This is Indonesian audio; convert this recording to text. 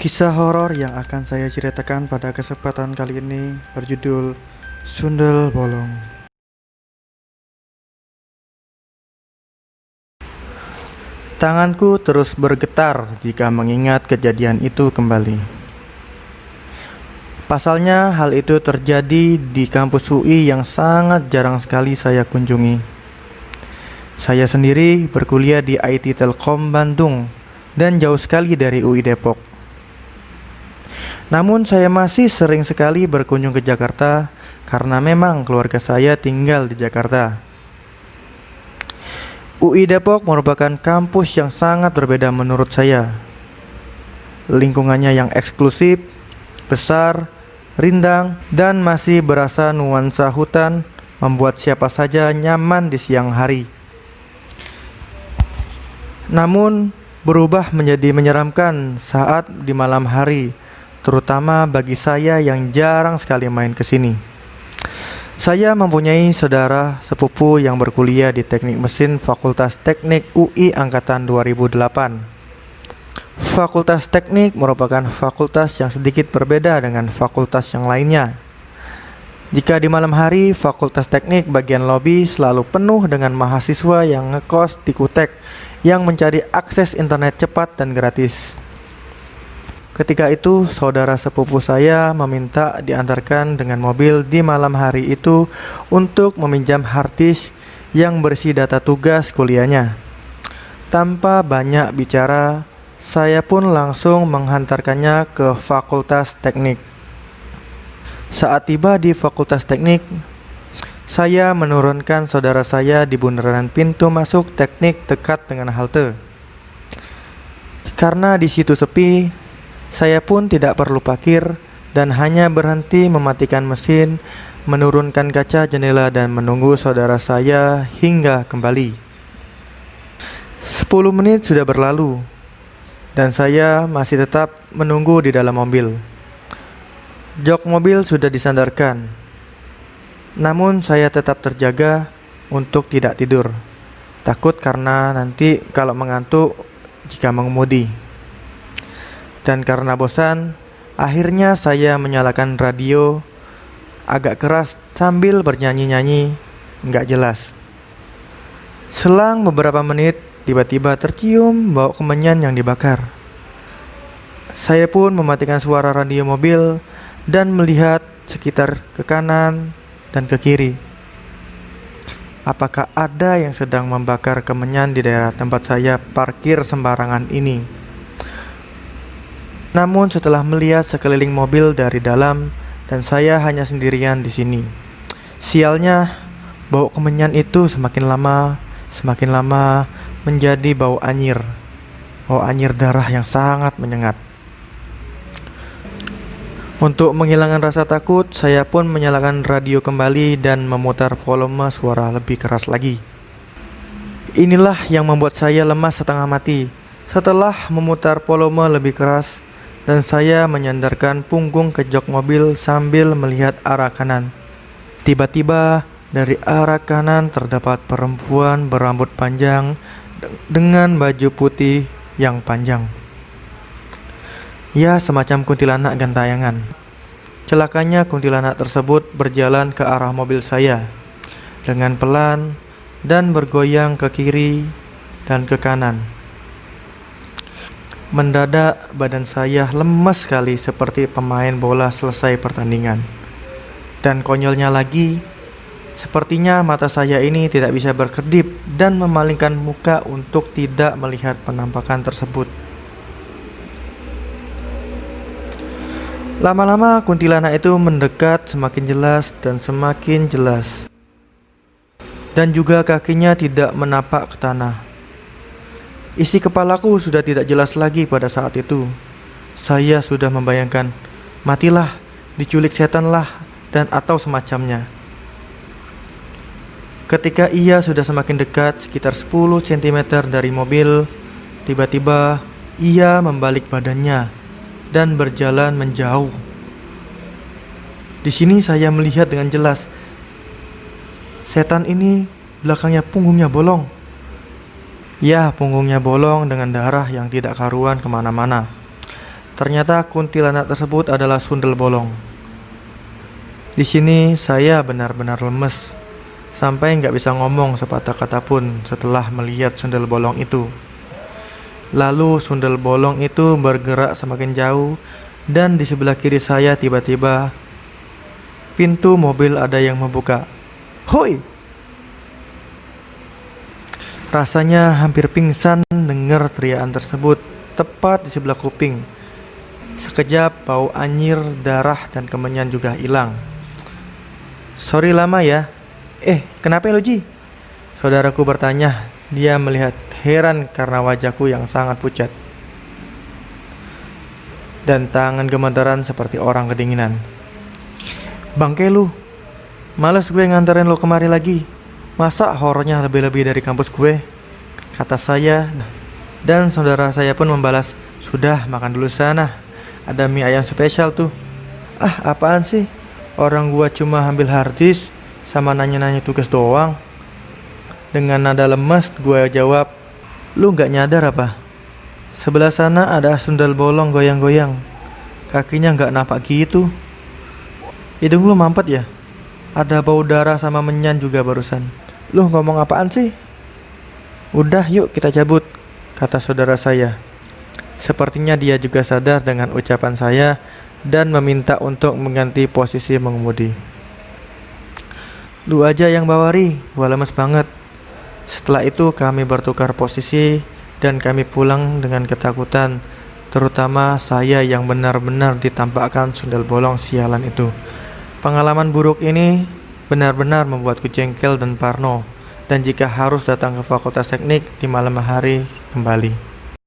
Kisah horor yang akan saya ceritakan pada kesempatan kali ini berjudul Sundel Bolong. Tanganku terus bergetar jika mengingat kejadian itu kembali. Pasalnya hal itu terjadi di kampus UI yang sangat jarang sekali saya kunjungi. Saya sendiri berkuliah di IT Telkom Bandung dan jauh sekali dari UI Depok. Namun saya masih sering sekali berkunjung ke Jakarta karena memang keluarga saya tinggal di Jakarta. UI Depok merupakan kampus yang sangat berbeda menurut saya. Lingkungannya yang eksklusif, besar, rindang, dan masih berasa nuansa hutan membuat siapa saja nyaman di siang hari. Namun berubah menjadi menyeramkan saat di malam hari, terutama bagi saya yang jarang sekali main ke sini. Saya mempunyai saudara sepupu yang berkuliah di Teknik Mesin Fakultas Teknik UI Angkatan 2008. Fakultas Teknik merupakan fakultas yang sedikit berbeda dengan fakultas yang lainnya. Jika di malam hari, Fakultas Teknik bagian lobi selalu penuh dengan mahasiswa yang ngekos di Kutek yang mencari akses internet cepat dan gratis. Ketika itu, saudara sepupu saya meminta diantarkan dengan mobil di malam hari itu untuk meminjam hard disk yang berisi data tugas kuliahnya. Tanpa banyak bicara, saya pun langsung menghantarkannya ke Fakultas Teknik. Saat tiba di Fakultas Teknik, saya menurunkan saudara saya di bundaran pintu masuk teknik dekat dengan halte. Karena di situ sepi, saya pun tidak perlu parkir dan hanya berhenti mematikan mesin, menurunkan kaca jendela dan menunggu saudara saya hingga kembali. 10 menit sudah berlalu dan saya masih tetap menunggu di dalam mobil. Jok mobil sudah disandarkan. Namun saya tetap terjaga untuk tidak tidur. Takut karena nanti kalau mengantuk jika mengemudi. Dan karena bosan, akhirnya saya menyalakan radio agak keras sambil bernyanyi-nyanyi nggak jelas. Selang beberapa menit, tiba-tiba tercium bau kemenyan yang dibakar. Saya pun mematikan suara radio mobil dan melihat sekitar ke kanan dan ke kiri. Apakah ada yang sedang membakar kemenyan di daerah tempat saya parkir sembarangan ini? Namun setelah melihat sekeliling mobil dari dalam dan saya hanya sendirian di sini. Sialnya, bau kemenyan itu semakin lama menjadi bau anyir. Bau anyir darah yang sangat menyengat. Untuk menghilangkan rasa takut, saya pun menyalakan radio kembali dan memutar volume suara lebih keras lagi. Inilah yang membuat saya lemas setengah mati. Setelah memutar volume lebih keras, dan saya menyandarkan punggung ke jok mobil sambil melihat arah kanan. Tiba-tiba dari arah kanan terdapat perempuan berambut panjang dengan baju putih yang panjang. Ya, semacam kuntilanak gentayangan. Celakanya kuntilanak tersebut berjalan ke arah mobil saya dengan pelan dan bergoyang ke kiri dan ke kanan. Mendadak badan saya lemas sekali seperti pemain bola selesai pertandingan. Dan konyolnya lagi, sepertinya mata saya ini tidak bisa berkedip dan memalingkan muka untuk tidak melihat penampakan tersebut. Lama-lama kuntilanak itu mendekat semakin jelas dan semakin jelas. Dan juga kakinya tidak menapak ke tanah. Isi kepalaku sudah tidak jelas lagi pada saat itu. Saya sudah membayangkan, matilah, diculik setanlah, dan atau semacamnya. Ketika ia sudah semakin dekat, sekitar 10 cm dari mobil, tiba-tiba ia membalik badannya dan berjalan menjauh. Di sini saya melihat dengan jelas, setan ini belakangnya punggungnya bolong. Ya, punggungnya bolong dengan darah yang tidak karuan kemana-mana. Ternyata kuntilanak tersebut adalah sundel bolong. Di sini saya benar-benar lemes, sampai nggak bisa ngomong sepatah kata pun setelah melihat sundel bolong itu. Lalu sundel bolong itu bergerak semakin jauh, dan di sebelah kiri saya tiba-tiba pintu mobil ada yang membuka. Hoi! Rasanya hampir pingsan dengar teriakan tersebut tepat di sebelah kuping. Sekejap bau anyir, darah, dan kemenyan juga hilang. Sorry lama ya. Kenapa lo Ji? Saudaraku bertanya. Dia melihat heran karena wajahku yang sangat pucat dan tangan gemetaran seperti orang kedinginan. Bangke lu, males gue nganterin lo kemari lagi. Masa horornya lebih-lebih dari kampus gue? Kata saya. Dan saudara saya pun membalas, sudah makan dulu sana, ada mie ayam spesial tuh. Apaan sih? Orang gua cuma ambil harddisk sama nanya-nanya tugas doang. Dengan nada lemas gua jawab, lu gak nyadar apa? Sebelah sana ada sundel bolong goyang-goyang. Kakinya gak napak gitu. Hidung lu mampet ya? Ada bau darah sama menyan juga barusan. Lu ngomong apaan sih? Udah yuk kita cabut, kata saudara saya. Sepertinya dia juga sadar dengan ucapan saya dan meminta untuk mengganti posisi mengemudi. Lu aja yang bawa Ri, gua lemes banget. Setelah itu kami bertukar posisi dan kami pulang dengan ketakutan, terutama saya yang benar-benar ditampakkan sundel bolong sialan itu. Pengalaman buruk ini benar-benar membuatku jengkel dan parno, dan jika harus datang ke Fakultas Teknik di malam hari kembali.